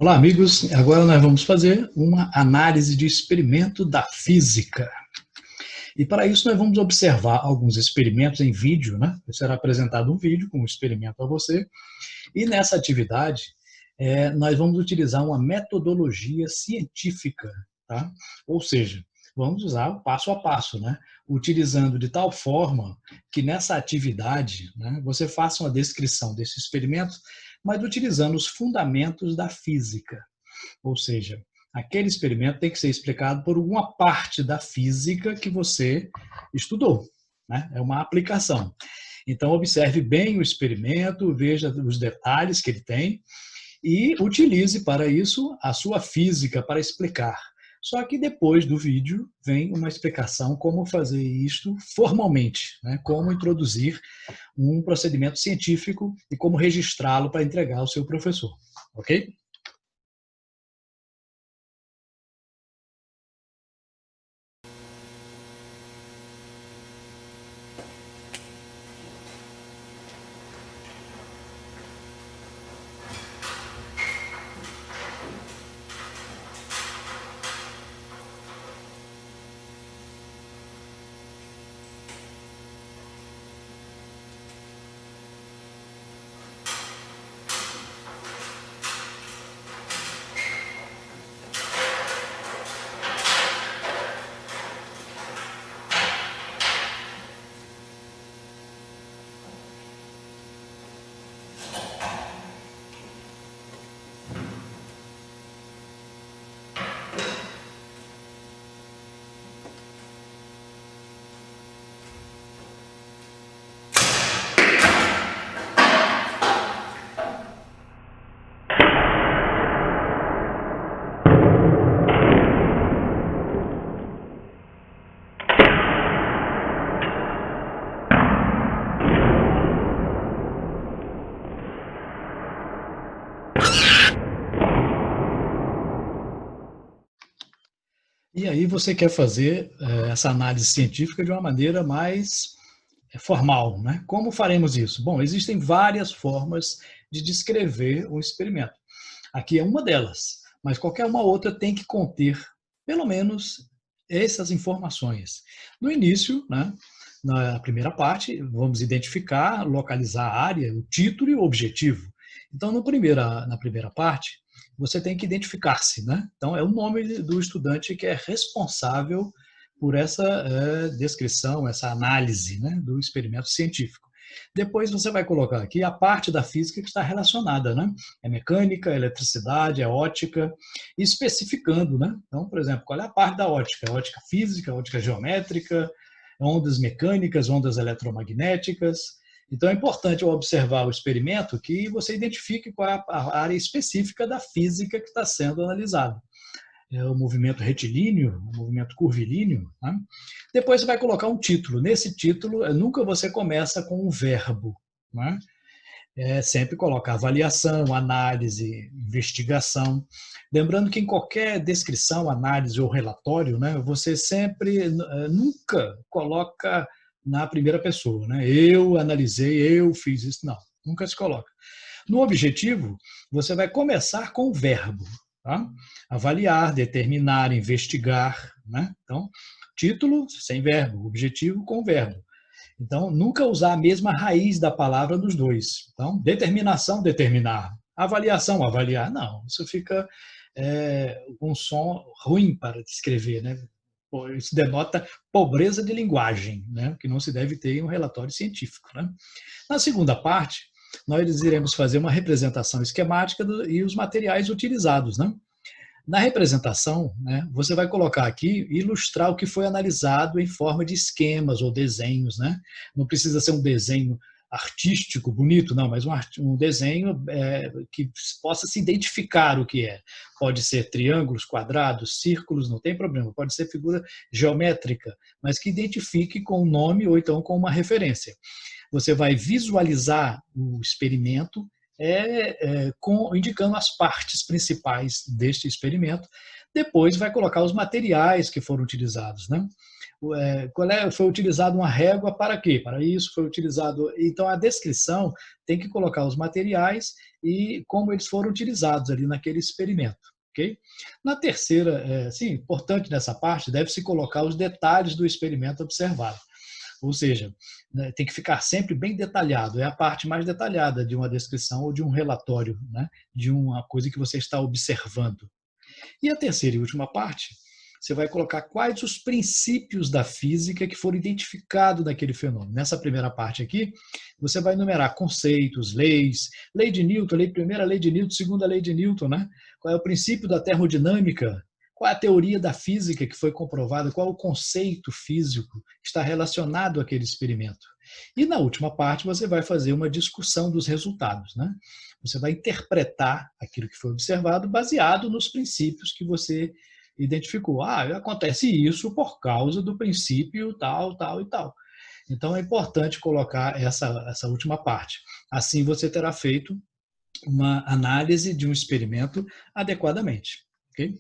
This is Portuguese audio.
Olá, amigos. Agora nós vamos fazer uma análise de experimento da física. E para isso nós vamos observar alguns experimentos em vídeo, né? Será apresentado um vídeo com um experimento a você. E nessa atividade, nós vamos utilizar uma metodologia científica, tá? Ou seja, vamos usar o passo a passo, né? Utilizando de tal forma que nessa atividade, né, você faça uma descrição desse experimento, mas utilizando os fundamentos da física. Ou seja, aquele experimento tem que ser explicado por uma parte da física que você estudou, né? É uma aplicação. Então, observe bem o experimento, veja os detalhes que ele tem e utilize para isso a sua física para explicar. Só que depois do vídeo vem uma explicação como fazer isto formalmente, né? Como introduzir um procedimento científico e como registrá-lo para entregar ao seu professor, ok? E aí você quer fazer essa análise científica de uma maneira mais formal, né? Como faremos isso? Bom, existem várias formas de descrever um experimento. Aqui é uma delas, mas qualquer uma outra tem que conter, pelo menos, essas informações. No início, né, na primeira parte, vamos identificar, localizar a área, o título e o objetivo. Então, na primeira parte, você tem que identificar-se, né? Então, é o nome do estudante que é responsável por essa descrição, essa análise, né, do experimento científico. Depois você vai colocar aqui a parte da física que está relacionada, né? É mecânica, é eletricidade, é ótica, especificando, né? Então, por exemplo, qual é a parte da ótica? Ótica física, ótica geométrica, ondas mecânicas, ondas eletromagnéticas. Então, é importante ao observar o experimento que você identifique qual é a área específica da física que está sendo analisada. É o movimento retilíneo, o movimento curvilíneo. Né? Depois você vai colocar um título. Nesse título, nunca você começa com um verbo. Né? Sempre coloca avaliação, análise, investigação. Lembrando que em qualquer descrição, análise ou relatório, né, você sempre, nunca coloca na primeira pessoa. Né? Eu analisei, eu fiz isso. Não, nunca se coloca. No objetivo, você vai começar com o verbo. Tá? Avaliar, determinar, investigar. Né? Então, título sem verbo, objetivo com verbo. Então, nunca usar a mesma raiz da palavra nos dois. Então, determinação, determinar. Avaliação, avaliar. Não, isso fica um som ruim para descrever, né? Isso denota pobreza de linguagem, né? Que não se deve ter em um relatório científico. Né? Na segunda parte, nós iremos fazer uma representação esquemática e os materiais utilizados. Né? Na representação, né, você vai colocar aqui, ilustrar o que foi analisado em forma de esquemas ou desenhos. Né? Não precisa ser um desenho artístico, bonito, não, mas um desenho que possa se identificar o que é. Pode ser triângulos, quadrados, círculos, não tem problema. Pode ser figura geométrica, mas que identifique com o nome ou então com uma referência. Você vai visualizar o experimento indicando as partes principais deste experimento. Depois vai colocar os materiais que foram utilizados. Né? Foi utilizado uma régua para quê? Para isso foi utilizado. Então, a descrição tem que colocar os materiais e como eles foram utilizados ali naquele experimento. Okay? Na terceira, sim, importante nessa parte, deve-se colocar os detalhes do experimento observado. Ou seja, né, tem que ficar sempre bem detalhado. É a parte mais detalhada de uma descrição ou de um relatório, né, de uma coisa que você está observando. E a terceira e última parte, você vai colocar quais os princípios da física que foram identificados naquele fenômeno. Nessa primeira parte aqui, você vai enumerar conceitos, leis, lei de Newton, primeira lei de Newton, segunda lei de Newton, né? Qual é o princípio da termodinâmica, qual é a teoria da física que foi comprovada, qual é o conceito físico que está relacionado àquele experimento. E na última parte você vai fazer uma discussão dos resultados, né? Você vai interpretar aquilo que foi observado baseado nos princípios que você identificou. Acontece isso por causa do princípio tal, tal e tal. Então é importante colocar essa última parte. Assim você terá feito uma análise de um experimento adequadamente. Ok?